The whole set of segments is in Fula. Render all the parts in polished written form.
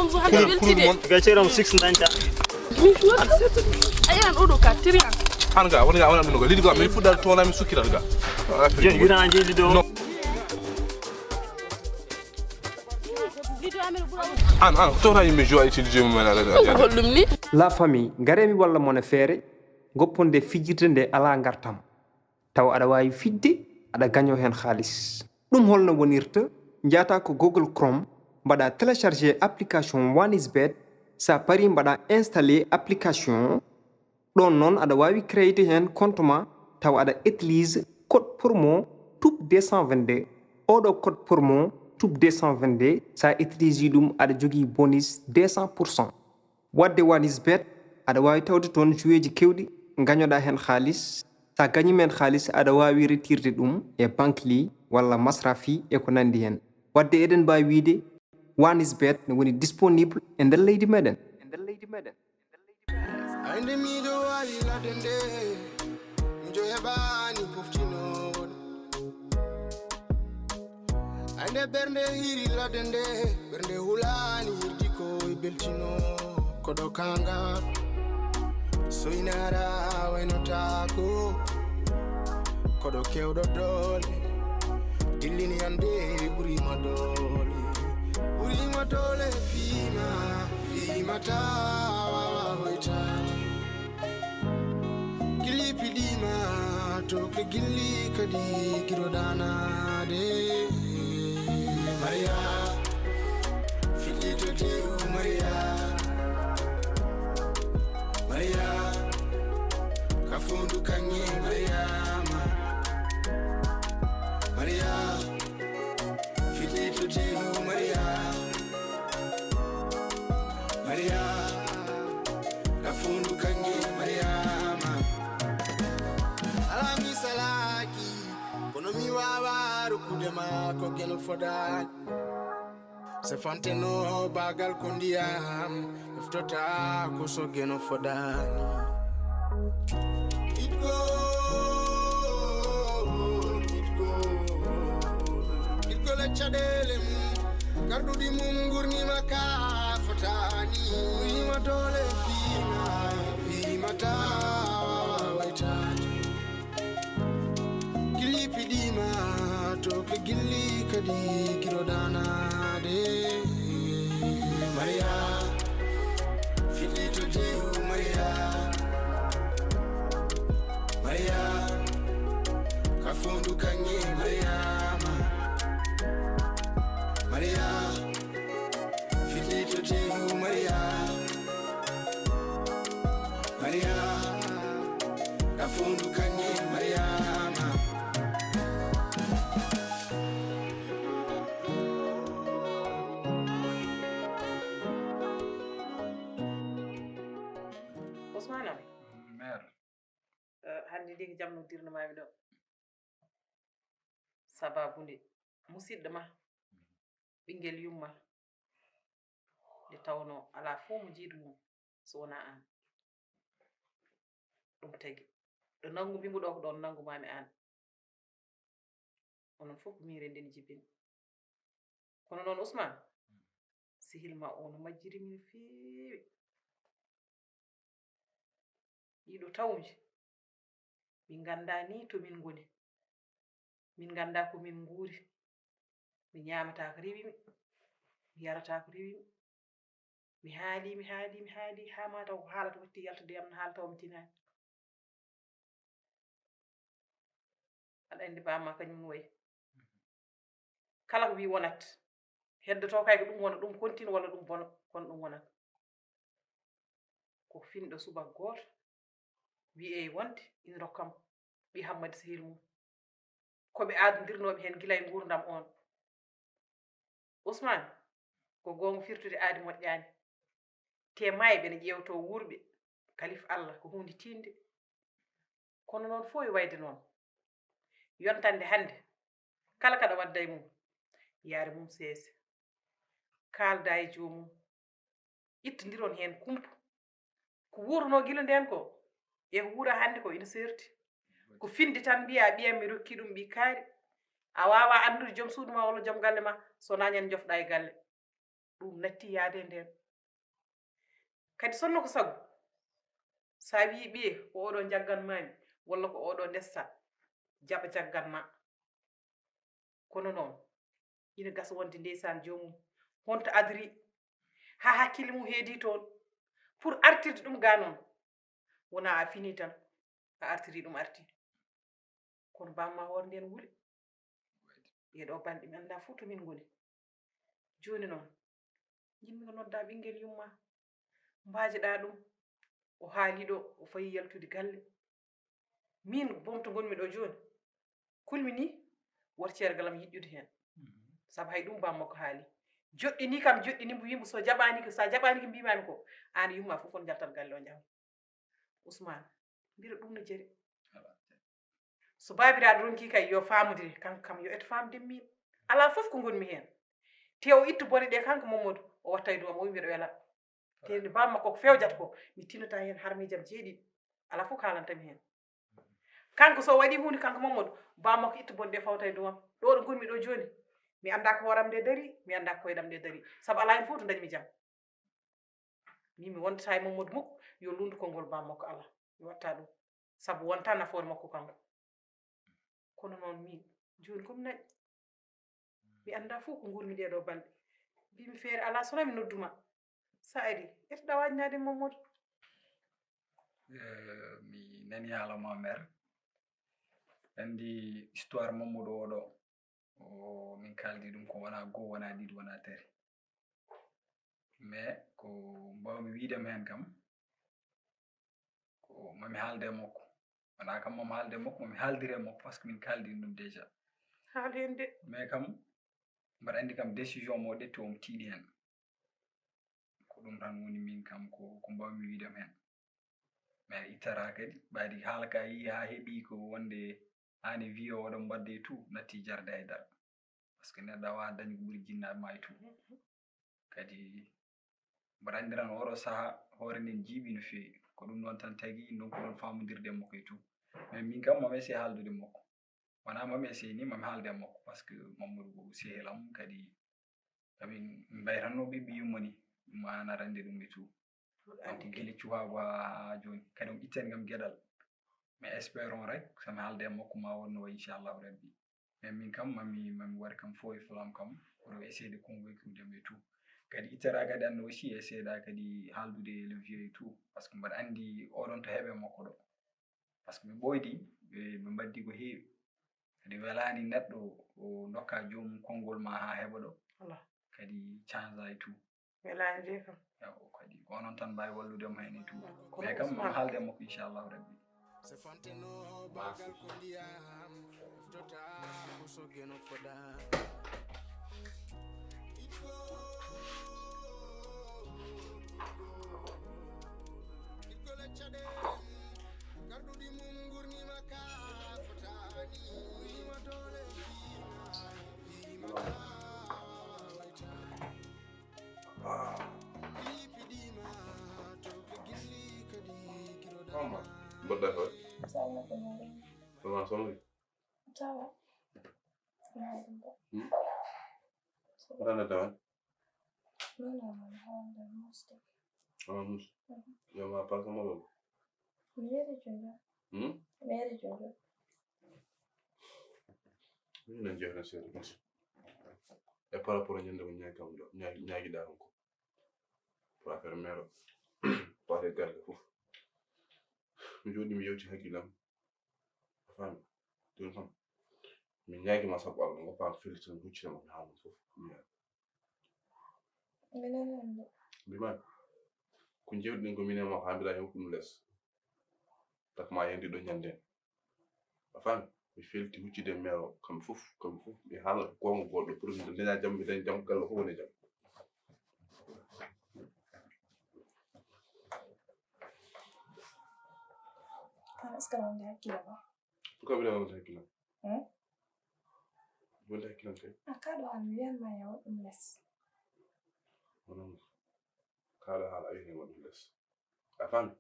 mamzu hande weltide gacere mo 6 danta min shuwa ayan odo ka trian hanga wona min go lidi go mi fudal tona mi sukira ga jen yura jeli do an tona mi joa utiliser mo mena la famille garemi walla mona feere gopponde fijirde nde ala ngartam taw aɗa wawi fidde aɗa gaño hen xaalis ɗum holno wonirta jata ko Google Chrome mbaɗa téléchargé application OneXBet sa pari mbaɗa installé application ɗon noon aɗa wawi créer hen compte ma taw aɗa utilise code promo TOUP 222 oɗo code promo TOUP 222 sa utilise ɗum aɗa jogui bonus 200%. wadde OneXBet aɗa wawi tawde toon joueji kewɗi gañoɗa hen xaalis sa gañi men xaalis aɗa wawi retirde ɗum e banque li walla masrafi e ko nandi hen wadde eɗen mbawi wiide OneXBet ne woni disponible e nder leydi meɗen ande miɗo wari ladde nde mijo heɓani poftinoɗo ande ɓernde hiri ladde nde ɓernde hulani hirdi ko e beltino koɗo kanga soynara waynotako koɗo kewɗo dole dillini ande ɓurima dole fimata wawahoytade gilli piɗima to ke gilli kadi giroɗanade Maria fiɗito tew Maria kafundu kanye Maria fiɗito tew Maria kafundu kanye Mariama alami salaki kono mi wawa rukude mako geno fodani se fanteno bagal ko ndiyam eftota ko so geno fodani it go le chadele garduɗi mum gurnima ka fotani wima dole fimata waytade gilli piɗima to ke gilli kadi giroɗanade Maria fiɗito tew Maria kafundu kanye Maria fiɗito tew Maria kafundu kanye Mariama Osmana mer hande de jamno dirno mami do sababunde musidɗo ma ɓingel yumma de tawno ala fo mo jiiɗu mum so wona an ɗum tagi ɗo nangu mimo ɗo ko ɗon nangu mami an onon fof ko mire nden jibini kono noon Ousmane sihil ma o no majjiri min feewi ɗiɗo tawji min ganda ni to min goni min ganda ko min nguuri mi ñamata ko riwimi mi yarata ko riwimi mi haali ha ma taw ko haalata watti yaltude yam no haala taw mi tinani aɗa andi bamma kañum wayi kala ko wi wonat heddoto kay ko ɗum wona ɗum continue walla ɗum bono kono ɗum wonat ko finɗo subaka goto wi'e wonde ina rokkam ɓi Hammady sehil mum koɓe aadodirnoɓe hen gila e gurdam on Ousmane ko gonga firtude aadi moƴƴani te mayɓe ne ƴewto wurɓe kalif Allah ko hunde tinde kono noon fo e wayde noon yontande hande kala kaɗa wadda e mum yaare mum seese kalda e jomum ittodiron hen kumpa ko wuurno gila nden ko e ko wuura hande ko ina serti ko finde tan mbiya ɓiyam mi rokki ɗum ɓi kaari a wawa andude joom suudu ma walla joom galle ma sona ñande jofɗa e galle ɗum natti yaade nden kadi sonno ko sago sa wi ɓiye ko oɗo jagganmami walla ko oɗo ndesta jaɓa jagganma kono noon ina gasa wonde ndeysan jomum honto adri ha hakkille mum heedi toon pour artirde ɗum ga noon wona a fini tan a artiri ɗum arti kono bamma hoore nden wuuli ɗeɗo balɗe mi anda fuu to min goni joni noon jinmi ko nodda ɓinguel yumma mbajeɗa ɗum o haali ɗo o fayi yaltude galle min bomto gonmi ɗo joni kulmi ni woto cergal am yiƴƴude hen saabu hay ɗum bammakko haali joɗɗini kam joɗɗini mbo wimo so jaɓani ko sa jaɓani ko mbimami ko an yumma fof on jaltat galle o jaam Ousmane mbira ɗum no jari so babiraɗo ronki kay yo famodire kanko kam yo eto famde min ala fof ko gonmi hen te o ittu bone ɗe kanko Mamadou o watta e doom o wi mbiɗa wela te nde bammakko ko fewjata ko mi tinata hen harmijam jeeɗiɗi ala fof kalantami hen kanko so waɗi hunde kanko Mamadou bammakko itta bone ɗe fawta e doom ɗo ɗo gonmi ɗo joni mi anda ko horam nde dari mi anda ko koyɗam nde dari saabu ala hen fof to dañmi jaam min mi wontata e Mamadou mukko yo lundu konngol bammakko ala mi watta ɗum saabu wonta nafoore makko kanko kono noon min joni komi naƴi mi anda fof ko gurmi ɗeɗo balɗe mbimi feere ala sona mi nodduma sa ari ƴettoɗa wajnade Mamadou mi nani haala ma mère andi histoire Mamadou oɗo o min kaldi ɗum ko wona goo wona ɗiɗi wona tati mais ko mbawmi wiidema hen kam ko mami haalde e makko wona kam mami haalde e makko mami haaldire e makko par ce que min kaldini ɗum déjà haal hen de mais kam mbaɗa andi kam décision mo ƴetti omo tiiɗi hen ko ɗum tan woni min kam ko mbawmi wiidema hen mais ittata kadi ɓaadi haala ka yi ha heeɓi ko wonde hani wiyo oɗo mbadde e tout natti jarde haydara par ce que neɗɗo a wawa dañi ko ɓuuri jinnaɓe ma e tout kadi mbaɗa andi tan oɗo saaha hoore nden jiiɓi no fewi ko ɗum noon tan tagui donkuɗon famodirde e makko e tout mais min kam mami essayé haaldude e makko wona mami essayé ni mami haalde e makko par ce que Mamadou ko sehilam kadi kamin min mbayratno ɓiɓɓe yumma ni ɗum an aɗa andi ɗum e tout donc guila cuwago ha joni kadi omo ittani kam gueɗal mais espérons rek somi haalde e makko ma wonno wayi inchallahu rabbi mais min kam mami waɗi kam fo e flam kam pour essayer de convaincre dem et tout kadi ittata kadi anne aussi essayer ɗa kadi haaldude le vieux et tout par ce que mbaɗa andi oɗon to heeɓe makko ɗo par ce que ɓe ɓoydi ɓe mbaddi ko heewi kadi welani neɗɗo o dokka joomum konngol ma ha heɓa ɗo kadi change et tout welani de kam kadi ko onon tan mbawi walludemo hen et tout mais kam mami haalde e makko inchallahu rabbi se fanteno bagal ko ndiyam eftota ko soggeno foda iggole caɗe garɗuɗi mum gurnima ka fotani wima dole wima piɗima to ke gilli kadi kiroɗama mbaɗɗa ko Sama kemarin. sama songi Sama. Kemarin tak. waɗana tawan Mana ada mesti. mus yo ma par sama ɗon Mere juga. Mere juga. minen jewna seeɗa mus e par rapport a ñande ko ñaagi kam ɗo ñaagiɗa on ko pour affaire mère paate garde fof mi jooɗi mi yewti hakkillam a faami joni kam min ñaagima sabu Allah ngo paam feli tan huccinama mi haalno fof miyaa Minenande. mbimami ko jewɗiɗen ko minen ma ko hambira hen hokkuɗum less tak ma yendi ɗo ñanden a faami mi felti huccide mère o kamɓe fof mi haala gonga goɗɗo pour mi daña jaam mi daña jaam galle fof woni jaam Sekarang udah gila. ko wila wonta hakkillam wonta hakkillam kay Akado amiyan maya less. onon kaala haala a wiyeten waɗum less a faami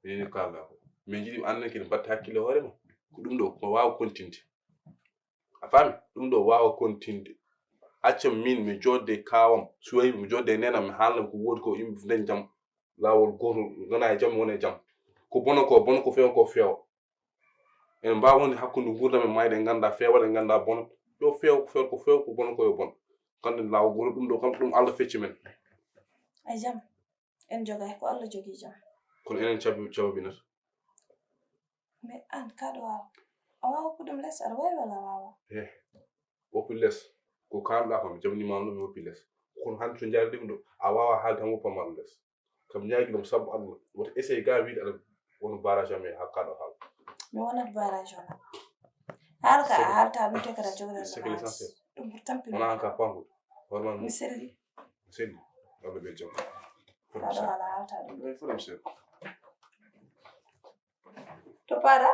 mineni kalɗa ko min jiiɗi annden kene mbatta hakkille hoorema ko ɗum ɗo ko wawa continde a faami ɗum ɗo wawa continde accam min mi jodde kawam suwayi mi jodde nenam mi haalna ko wodi ko yimɓe nden jam lawol gotol gona e jam wona e jam ko bono ko feewa ko feewa en mbawa wonde hakkude gurdam e mayde e ganda feewal e ganda bon ɗo feewa ko feewa ko bono ko yo bon kande lawol gotol ɗum ɗo kam ɗum Allah fecci men ay jam en jogay ko Allah jogi jam kono enen cababinata mais an kaɗo wawa a wawa ko ɗum less aɗa wawi wala wawa woppi less ko kalɗa kam jamnima no mi woppi less kono hande to jaridima ɗo a wawa haalde tan woppama ɗum less kam ñaagui ɗum saabu Allah woto essaye ga wiide aɗa won barrage am e hakkaɗo haal mi wonat barrage ona haala ka a haalta ɗum te kata jogre c'est que l'essentiel ɗum pour tampin wona an ka pamhude horman mi selli Allah ɓe jam kaɗo haala haalta ɗum fotam seeɗa to paɗa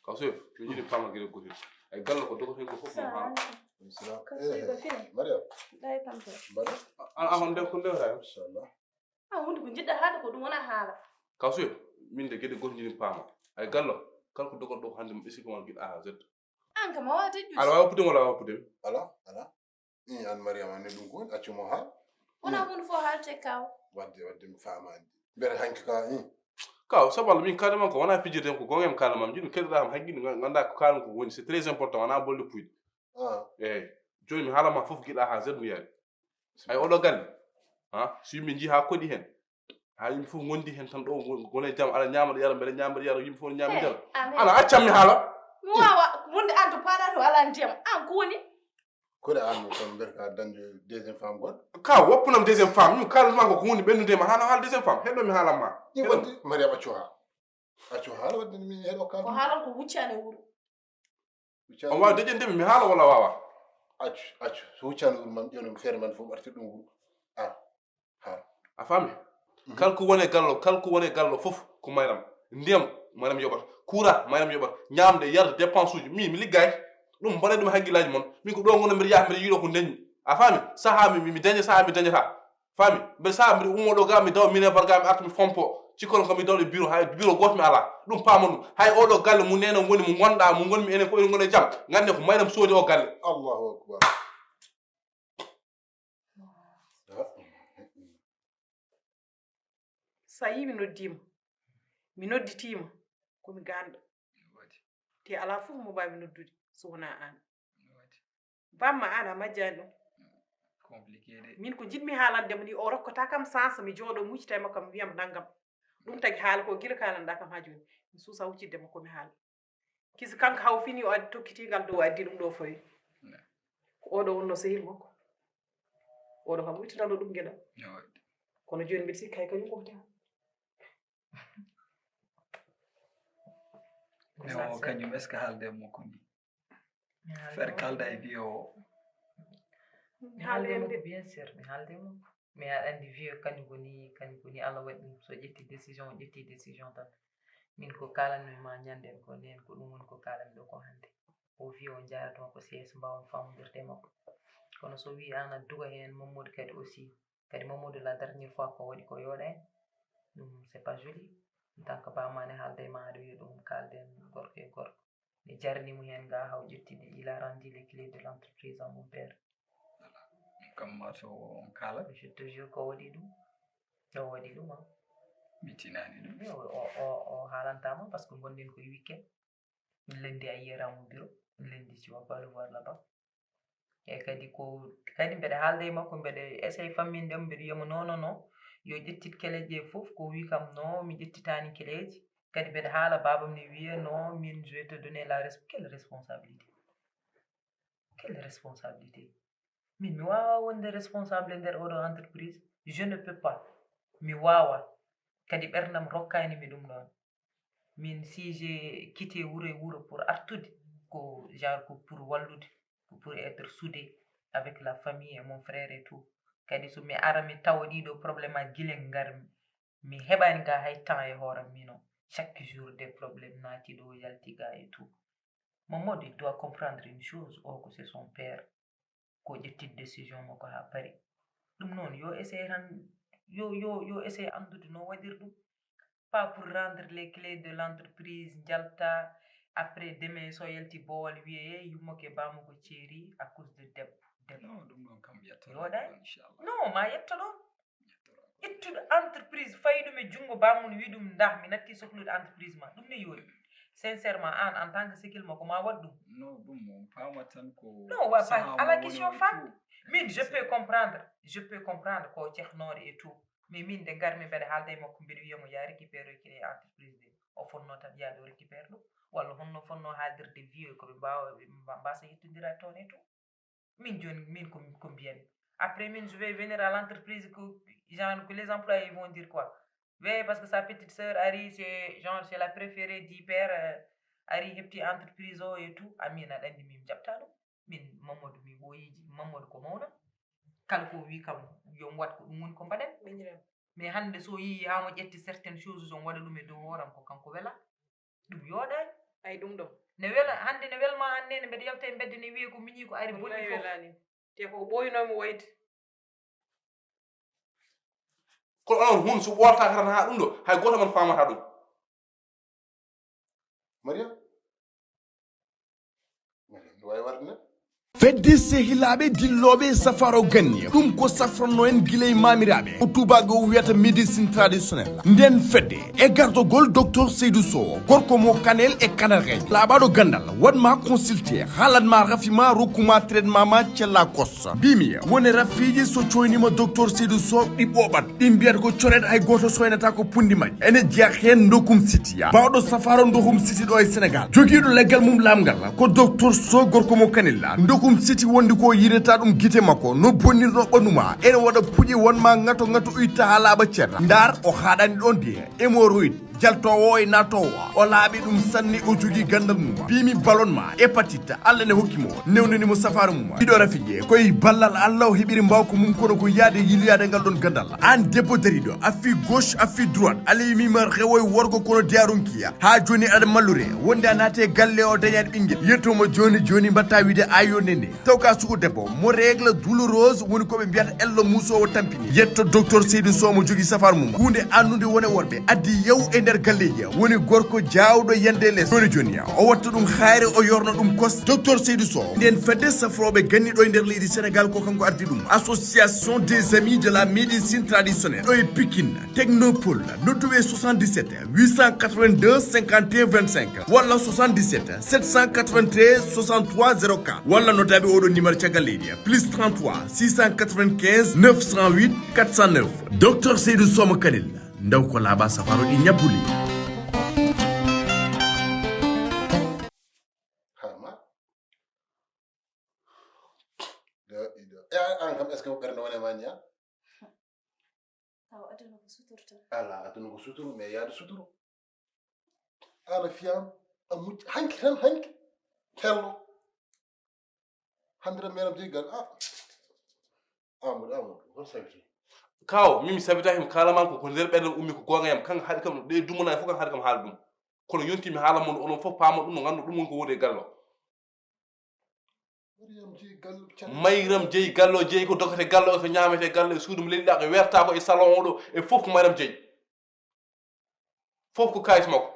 kaw seeɗa mi jiiɗi pama gueɗe gotel ay galle ko dogoten ko fof mo haala ko fini Mariam ɗay tampe an ndew ko ndewta inchallah hunde ko jiɗɗa haalde ko ɗum wona haala kaw seeɗa min de gueɗe gotel jiiɗi pama ay gallo kala ko dogoɗo ɗo hande mo ɓesiko guiɗa a z an kam a wawa teƴƴude aɗa wawi wappudemi wala wawi wappudemi ala an Mariam anne ɗum ko accumo haal wona hunde fof haalte kaw wadde mi famani mbere hanki ka kaw sabu Allah min kalde man ko wona fijirde ko gongem kalde mam jiɗmi keɗoɗam haqqille ganda ko kalmi ko woni c'est très important wona bolle puyɗe eyyi joni mi haalama foof guiɗa ha z mi yaari ay oɗo galle so yimɓe jii ha koɗi hen ha yimɓe foof gondi hen tan ɗo gone jaam aɗa ñamaɗo yara mbeɗa ñamaɗo yara yimɓe foof ñami jara ana accam mi haala mi wawa wonde an to paɗa to ala ndiyam an ko woni koɗe an kono mbiyata ka dañde deuxiéme femme goɗɗo ka woppunam deuxiéme femme min kalma ko hunde ɓennudema hano haala deuxiéme femme heɗɗo mi haalanma ɗi wadde Mariam accu haala wadde min heeɗo ko haalan ko wuccani wuuro on wawi deƴƴendemi mi haala walla wawa accu so wuccani wuuro mam ƴewnomi feere man fof artir ɗum wuuro haal a faami kala ko woni e gallo fof ko mayram ndiyam mayram yoɓata courant mayram yoɓata ñamde yarde dépense uji mi liggaki ɗum mbaɗe ɗum hagguillaji moon min ko ɗo gono mbiɗa yaha mbiɗa yiiɗo ko dañmi a faami saaha mi daña saaha mi dañata faami mbeɗa saaha mbiɗa ummoɗo ga mi dawa mine par ga mi arta mi fompo cikkono kam mi dawɗe bureau hay bureau goto mi ala ɗum paama ɗum hay oɗo galle mu neno woni mo gonɗa mo gonmi enen fof eɗen gone jaam gande ko mayram soodi o galle Allahu akbar sa yi mi nodditima komi ganɗo te ala fof mo mbawi noddude so wona an bamma an a majjani ɗum compliqué min ko jiɗmi haalandemo ni o rokkata kam sansa mi jooɗo muccita e makko mi wiyam naggam ɗum tagi haala ko guila kalanɗa kam ha joni mi suusa wucciddemo komi haala kisi kanko haw fini o addi tokkitigal dow addi ɗum ɗo fawi ko oɗo wonno sehil makko oɗo kam wuttitano ɗum gueɗam kono joni mbiɗa sikka hay kañum kofte ha o kañum est ce que haalde e makko ni faire kalda e wiyo o mi haaldemo bien sûr mi haaldemo mais aɗa andi wiyo kañum koni Allah waɗi ɗum so ƴetti décision o ƴetti décision tan min ko kalannoyma ñanden ko nden ko ɗum woni ko kalanmi ɗo ko hannde o wi o jaratoma ko seeso mbawon fammodirde makko kono so wi an aɗa duga hen Mamadou kadi aussi kadi Mamadou la dernière fois ko waɗi ko yooɗani ɗum c'est pas joli en tant que bamane haalde ma aɗa wiya ɗum kalden gorko e gorko mi jarnimo hen ga haw ƴettiɗe il a rendu les clés de l'entreprise à mon père kam mato on kala je te jure ko waɗi ɗum o waɗi ɗum mi tinani ɗum o haalantama par ce que gonɗen koye weekend min lendi a yiyatamo bureau min lendi tu vas pas le voir là-bas e kadi mbeɗa haalde e makko mbeɗa essaye fammindemo mbeɗa wiyamo non yo ƴettit keleje ɗe fof ko wi kam non mi ƴettitani keleji kadi mbeɗa haala babam ne wiya non min je vais te donner quelle responsabilité min mi wawa wonde responsable e nder oɗo entreprise je ne peux pas mi wawa kadi ɓerdam rokkani mi ɗum ɗon min si j'ai quitté wuro e wuro pour artude ko genre ko pour wallude ko pour être soudé avec la famille et mon frère et tout kadi so mi ara mi tawa ɗiɗo probléme aji guilen garmi mi heɓani ga hay temps e hooram mino chaque jour des problèmes naati ɗo yalti ga et tout Mamadou il doit comprendre une chose o ko c'est son père ko ƴettide décision makko ha paari ɗum noon yo essaye tan yo essaye andude no waɗir ɗum pas pour rendre les clés de l'entreprise jalta après demain so yalti bowal wiye yummoke bamugo ceeri à cause de debbo non ɗum ɗon kam yetto yoɗani inchallah non ma yetto ɗo ittuɗo entreprise fayi ɗum e junngo bamum wi ɗum ndah mi natti sohlude entreprise ma ɗum ne yoori sincèrement an en tant que sikil ma ko ma waɗ ɗum non ɗum mo pamat tan ko non wa pas à la question femme min je peux comprendre ko cehnore et tout mais min de garmi mbeɗa haalda e makko mbiɗa wiyamo ya récupéré kine entreprise de o fonno tan yaade o récupére ɗum walla honno fonno haaldirde vieux koɓe mbawa mbasa yettodira toon et tout min joni min ko mbiyami après min je vais venir à l'entreprise que les employés vont dire quoi oui parce que sa petite sœur ari c'est la préférée d'hyper ari hepti entreprise o et tout amin aɗa andi min jaɓta ɗum min mamadou mi ɓooyiji mamadou ko mawna kala ko wi kam yon wat ko ɗum woni ko mbaɗen mais hande so yii hamo ƴetti certaines choses son waɗa ɗum e dow hooram ko kanko wela ɗum yooɗani ay ɗum ɗo ne wela hande ne welma hannene mbeɗa yalta e mbedde ne wiye ko miñi ko ari bonni fof welani te ko ɓoynomi woyde ko onon hun so ɓorta tan ha ɗum ɗo hay goto man famata ɗum Mariam wawi warde ne fedde sehilaɓe dilloɓe safaro ganni ɗum ko safranno en guiley mamiraɓe ko tubago wiyata médecine traditionnelle nden fedde e gardogol docteur Seydou Sow gorko mo kanel e kanarheji laaɓaɗo gandal waɗma consulté haalanma rafima rokkuma traitement ma cella kossa mbimi woni rafiji so coynima docteur Seydou Sow ɗi ɓoɓat ɗi mbiyata ko coret hay goto soynata ko pundi majji ene jeeya hen dokum city bawɗo safaro dokum city ɗo e sénégal joguiɗo leggal mum lamgal ko docteur Sow gorko mo kanella dokum siti wondi ko yireta ɗum guite makko no bonnirno ɓanduma ene waɗa puƴi wonma ngato uyitta ha laaɓa ceerta ndar o haɗani ɗon de hémorroïde jaltowo e natowo o laaɓi ɗum sanni o jogui gandal mum bimi ballonma hépatite allah ne hokkimo newnanimo safaro mum ɗiɗo rafije koye ballal allah o heeɓiri mbawko mum kono ko yaade yiloyade ngal ɗon gandal an debbo dariɗo affi gauche affi droite alayimima rewoye worgo kono diyaronkiya ha joni aɗa mallure wonde a naate galle o dañade ɓinguel yettomo joni mbatta wiide ayo nene taw ka suku debbo mo règle douloureuse woni koɓe mbiyata ello musowo tampini yetto docteur Seydou Sow mo jogui safaro mum hunde annude wone worɓe addi yew e nder galleji woni gorko jawɗo yande less joni o watta ɗum hayre o yorno ɗum kos docteur Seydou Sow nden fedde safroɓe ganniɗo e nder leydi sénégal ko kanko ardi ɗum association des amis de la médecine traditionnelle ɗo e Pikine technopole nodduɓe 77 882 51 25 walla 77 793 63 04 walla notaɓe oɗo numéro caggal leydi plus 33 695 908 409 docteur Seydou Sow mo kanel ndaw ko laaɓa safaro ɗi ñabbuli an kam est ce que ɓerde wone ma ña taw aduna ko suturu tan ala aduna ko suturu mais yaade suturu ana fiyam a mucc hanki tan hanki hello handira meram jegal amadou hol sawiti kaw mimi sabita him kalamanko ko nder ɓerɗe ummi ko gonga yam kan haɗi kam ɗe dumana fof kan haɗi kam haala ɗum kono yontimi haala mon onon fof paama ɗum no gandu ɗum woni ko woni e gallo mayram jeeyi gallo jeeyi ko dogate gallo ko ñamete gallo e suudu mo leliɗa ko werta ko e salon oɗo e fof ko mayram jeeyi fof ko kayit makko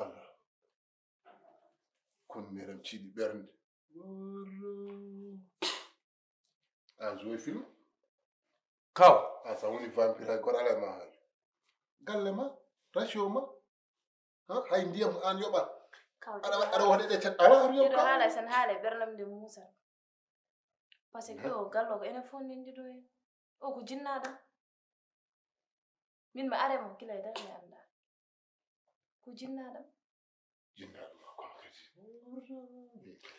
allah kono meram ciiɗi ɓernde a joué film kaw sa woni vampire hay goto ala ma haali galle ma ratio ma hay ndiyam an yoɓat aɗa waɗe ɗe cat ala ɗiɗo haala tan haala e ɓernamde Moussa par ce que ɗo gallo ko enen fof nendiɗo hen o ko jinnaɗam min mi aremo kila e darde anda ko jinnaɗam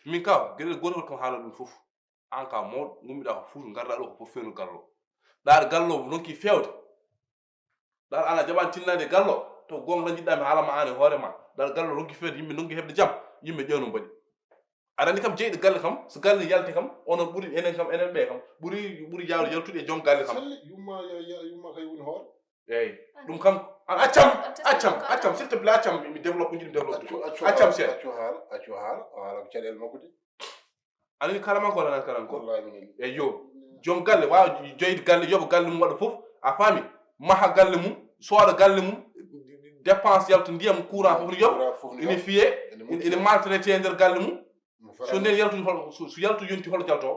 min kaw gueɗel gotol kam haala ɗum fof an ka mawɗo gummiɗa ko fuutu garɗa ɗo ko fof fewnu gallo ɗaɗa gallo ronki fewde ɗaɗa ana jaɓani tinnade gallo to gonga tan jiɗɗami haalama an e hoorema ɗaɗa gallo ronki fewde yimɓe donki heɓde jaam yimɓe ƴewno mbaɗi aɗa andi kam jeyɗo galle kam so galle yalte kam onon ɓuuri enen kam enen ɓe kam ɓuuri jawde yaltude e joom galle kam yumma kay woni hoore eyyi ɗum kam accam s'il te plaît accam mi développe jiɗi développe accam seeɗa accu haala o haala ko caɗele makko de aɗa andi kalamanko wala nan kalanko eyyi yo joom galle wawa joyde galle yoɓa galle mum waɗa fof a faami maha galle mum sooda galle mum dépense yalta ndiyam courant fof no yoɓa ina fiye ene maltraité nder galle mum so nden yaltu hol so yaltu yonti hol jalto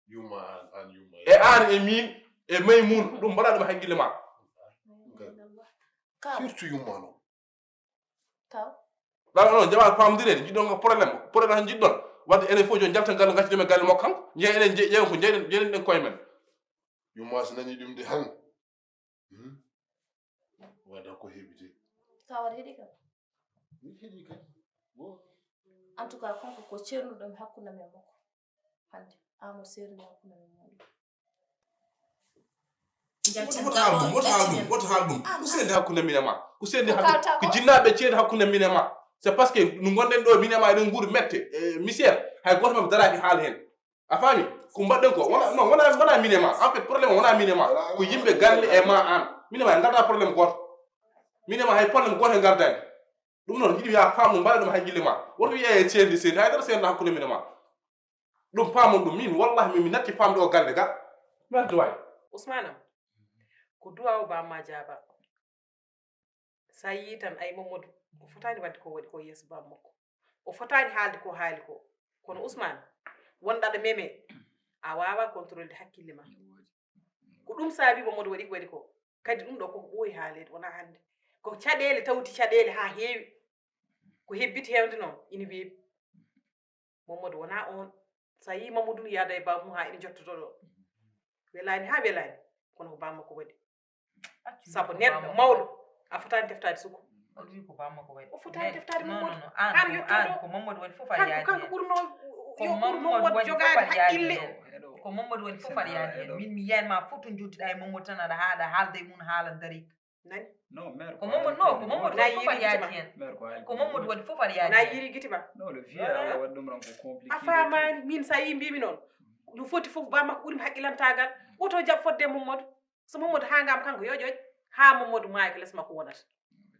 yuma an yuma e an e min e maymun ɗum mbaɗa ɗum haqqille ma surtout yuma no ɗala noon jawa famdirede jiɗɗon probléme han jiɗɗon wadde enen fof joni jalta galle gaccudem e galle makko kanko jeeya enen ƴeewen ko jeyɗen ɗen koye men yuma so nani ɗum de han waɗa ko heɓite ka waɗa heeɗi kam mi heeɗi kay en tout cas konko ko ceernuɗomi hakkunde men makko hande Amadou serni hakkunde men muɗum woto haal ɗum ko sendi hakkunde min e ma ko sendi ko jinnaɓe ceedi hakkunde min e ma c'est parce que no gonɗen ɗo min e ma eɗen guuri mette misére hay goto mabɓe daraki haal hen a faami ko mbaɗɗen ko wona min e ma en fait probléme wona min e ma ko yimɓe galle e ma an min e ma en garda probléme goto min e ma hay probléme goto e gardani ɗum noon yiɗi wiya famɗum mbaɗa ɗum haqqille ma woto wiye sendi haydara sendi hakkunde min e ma ɗum paamon ɗum min wallahi min mi natti famde o galle ga merde way Ousmane am ko duwawo bamma jaaba sa yi tan ay Mamadou o fotani wadde ko waɗi ko yeeso bam makko o fotani haalde ko haali ko kono Ousmane wonɗaɗo meme a wawa contrôle hakkille ma ko ɗum saabi Mamadou waɗi ko waɗi ko kadi ɗum ɗo koko ɓooyi haalede wona hande ko caɗele tawti caɗele ha heewi ko hebbiti hewde noon ina weeɓi Mamadou wona on sa yi Mamadou yaada e bamum ha ina jottoto ɗo welani ha welani kono ko bamma ko waɗi sabu neɗɗo mawɗo a fotani teftade suku o wi ko bamma ko waɗi o fotani teftade Mamadou an ko Mamadou waɗi fof aɗa yaadi kanko ɓurno ko Mamadou waɗi jogade haqqille ko Mamadou waɗi fof aɗa yaadi hen min mi yiyanma fof to jottiɗa e Mamadou tan aɗa haalda e mum haala darika nani non mère ko Mamadou waɗi fof aɗa yaadi hen ko Mamadou waɗi fof aɗa yaadi na yiri guiti ma non le vieux ala waɗi ɗum ran ko compliqué a famani min sa yi mbimi noon no foti fof bamma ko ɓuurimi haqqilantagal woto jaɓ fodde Mamadou so Mamadou hangama kanko yo ƴoƴ ha Mamadou maayi ko less makko wonata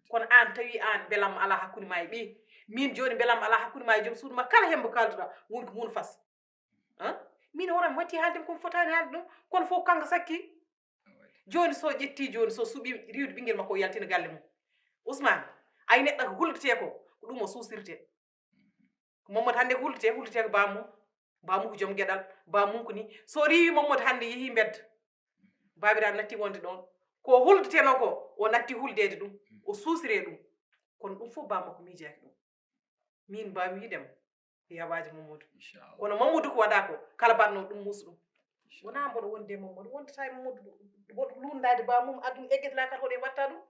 kono an tawi an belam ala hakkude ma e ɓi min joni belam ala hakkude ma e joom suudu ma kala hembo kalduɗa woni ko mun fas min hono mi watti haaldemi komi fotani haalde ɗum kono fof kanko sakki joni so ƴetti joni so suuɓi riwde ɓinguel makko o yaltina galle mum Ousmane ay neɗɗo ko huldete ko ɗum o suusirte ko Mamadou hande ko huldete ko bamum ko joom gueɗal bamum ko ni so riwi Mamadou hande yeehi mbedda babiraɗo natti wonde ɗon ko huldeteno ko o natti huldede ɗum o suusire ɗum kono ɗum fof bamma ko miijaki ɗum min mbami widema yawaji Mamadou kono Mamadou ko waɗa ko kala batno ɗum musu ɗum wona mboɗo wonde Mamadou wondata e Mamadou woto lundade bamum aduna eggetela kata hoɗe watta ɗum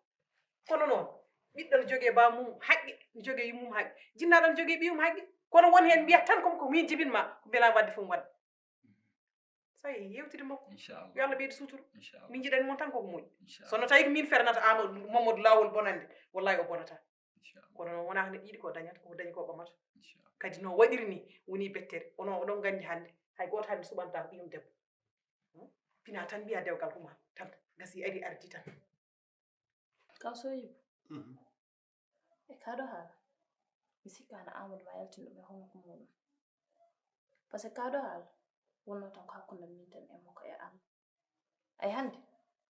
kono noon ɓiɗɗo ne jogui bamum haqqe ne jogui yummum haqqe jinnaɗo ne jogui ɓiyum haqqe kono won hen mbiyat tan comme ko min jibinma ko beelami wadde fof wadde sayi yewtide makko yo Allah ɓeydo suturu min jiɗani moon tan koko moƴƴi sono tawi ko min fernata Amadou Mamadou lawol bonande wallahi o bonata kono noon wona ko neɗɗo yiɗi ko dañata koko dañi ko ɓamata kadi no waɗiri ni woni bettere oɗon gandi hande hay goto hande suɓanta ko ɓiyum debbo pina tan mbiya dewgal huma tan gasi ari ardi tan kaw Soyibo e kaɗo haala mi sikkano Amadou ma yaltin ɗum e honko muɗum par ce que kaɗo haala wonno tan ko hakkunde min tan e makko e an ay hande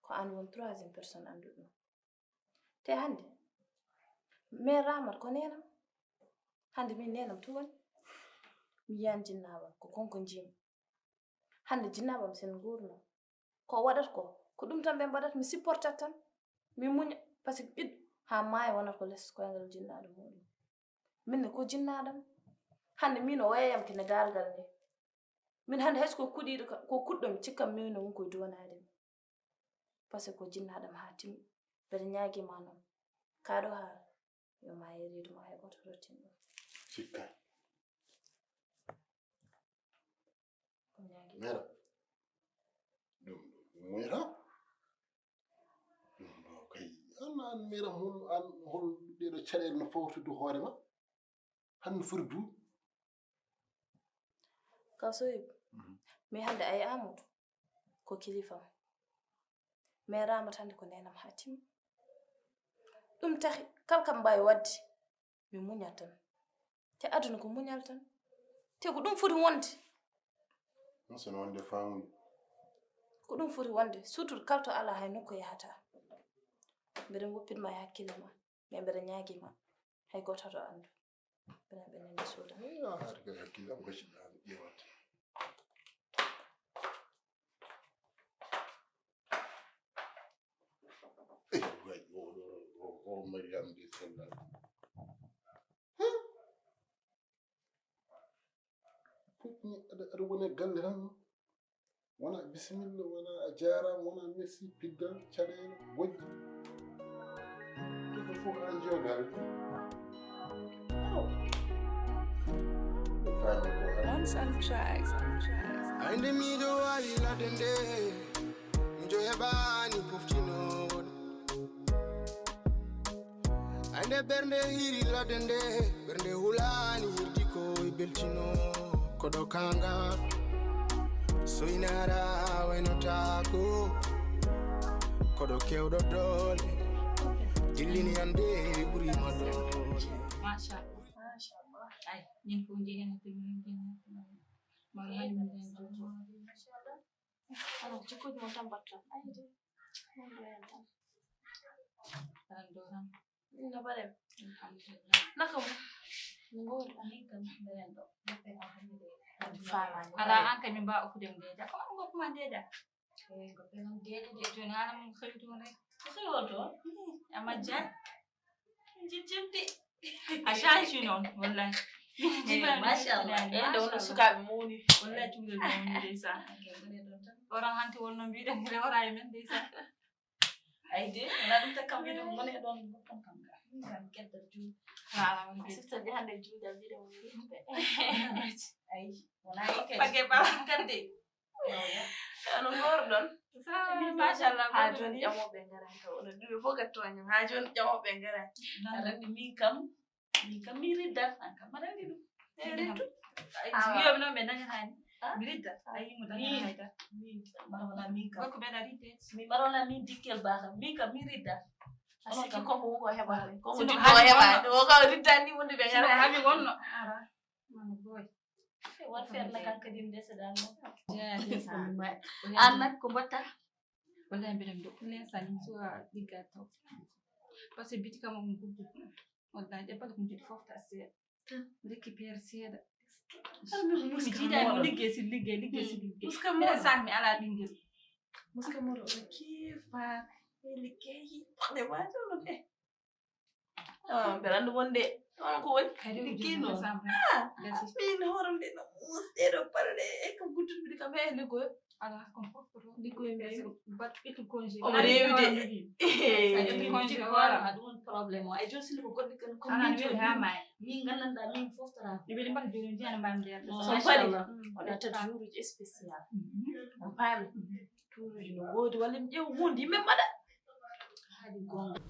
ko an won troisiéme personne anduɗum te hande mais Ramat ko nenam hande min nenam to woni mi yiyan jinnabam ko konko jimi hande jinnabam sen gurno ko waɗata ko ɗum tan ɓe mbaɗata mi supportat tan mi muña par ce que ɓiɗɗo ha maayi wonata ko less koyngal jinnaɗo muɗum minne ko jinnaɗam hande min o wayayam kene dargal nde min hande hayso ko kuɗiɗo ko kuɗɗomi cikkam min won koye duwanade mi par ce que ko jinnaɗam ha timmi mbeɗa ñaaguima noon kaɗo haala yo ma yerido ma hay goto rottin ɗum sikka mera ɗum muñata ɗum ɗo kay an mera hon an hol ɗeɗo caɗele no fawtude hoore ma hanno foti duuɓi kaw Soyibo mi hande ay Amadou ko kilifam mais Ramat hande ko nenam ha timmi ɗum tahi kala kam mbawi wadde mi muñat tan te aduna ko muñal tan te ko ɗum foti wonde sono wonde famude ko ɗum foti wonde surtout kala to ala hay nokko yahata mbeɗa woppitma e hakkille ma mais mbeɗa ñaaguima hay goto hato andu benen de soda daga kila gashi da yawa oh Maryam di sallah ada wona galle tan wona bismillah wona a jarama wona merci piddan caɗele gojji ɗiɗo fof an jogal Once on tracks. And the middle while you let them day. Enjoy a bani puftino. And the berne hiri let them day. Berne hulani hirtiko ibeltino. Kodokanga. So inara wenotako. Kodokeo dodole. Dilini ande buri madole. Masha. Ay, ñin fu jigéen te ñu ma ngi ñu Mashallah. Alors, du coup, mon temps battu. Allez, mon temps. doran Na bare. alhamdulillah Nakam. Ngol ahikan berendo. ala an kami ba ofu dem deja ko ngo kuma deja ngo pelam deja de to na ala mun khaytu rek Khayto. amma jan jijjimde a change non wallahi Mashallah. da wona sukabe muni wallahi tumde muni desa orang hanti wonno biida ngere wara men desa Aide, na dum ta kam video ngone don kam kan kedda ju. ala mun Sister bi hande ju da video ngone. Ay, wona yake. pake ba kande Ano ngor don. mashallah Ha jon jamo be ngara to ona dum fo ka tonya ha jon jamo be ngara. Arandi mi kam mi ridda an kam arandi dum. Riddu. yo no be nanya hani mirida ayi mu danya hayta Mi marona mi kam. ko be da rite Mi marona mi dikkel baxa mi kam mi ridda. Asiki ko ko heba ko mo Sino do hali heba wonno. do ko ridda ni wonde be sino ngara. hami wonno ara man boy War fer na kan kadim desa dal mo. ya desa Anak ko bata. wallahi mbiɗen ɗo nen sanim suwa ɗigga taw par ce que biti kam on guddu wallahi ɗe bala ko jiɗi fofta seeɗa récupére seeɗa mi jiiɗani o liggey si liggey mbiɗen sak mi ala ɓinguel Muska moro o kifa liggey de wato no de. Berandu wonde on ko woni kadi liggey no. gasi Min horam de no musde do parde e ko guddu bi kam e liggey. ala kon foftoto Liggey me bat ɓitu congé o rewi de. congé Ko wara wala dum problème o ay josili ko goddi kan ko ana min mi ha may min gananda min foftara. mi ɓeɗe mbaɗa joni jiyana mbam nder So pari on ata juruji spécial. On parle turuji no wodi wala mi ƴew hunde yimɓe mbaɗa haali gonga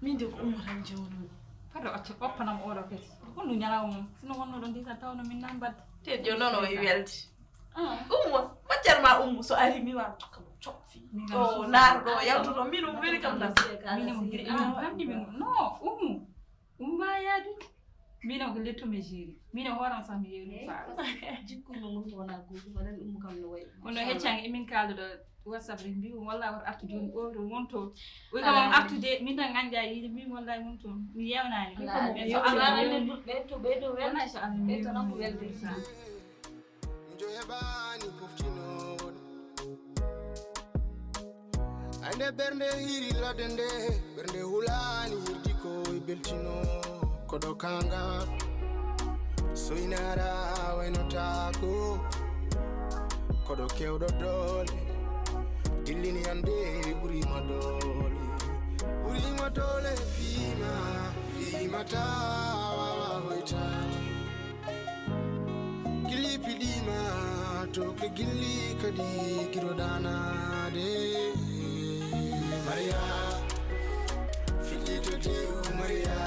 min de ko umatan jawno fado acca oppanam oɗo kadi hondu ñalaw mum sino wonno ɗon ndisa tawno min nan badde te jo noon o welti umma maccar ma ummu so ari mi wa tokka mo coppi o naar ɗo yawtoto min um weli kam tan minemo giri famɗi min no umma yaadu mino ko lettume jiri mino horam sax mi yeeru faa jikkuno mum wona goto waɗan ummu kam no wayi kono heccange emin kalduɗo whatsapp rek mbi walla woto artu joni ɓoto wonto wi kamam artude min tan ganja yiide min wallahi wonto mi yewnani so allah ande ɓeyto ɓeydo wona so allah ɓeyto tan ko welde Njo hebani puftino. Ande bernde hiri ladende. Bernde hulani hirtiko ibeltino. Kodokanga. So inara wenotako. Kodokeo dodole. Dilini ande buri madole. Buri madole fima tawa waitani. Gili pidima toke gili kadi kirodana de Maria filito de Maria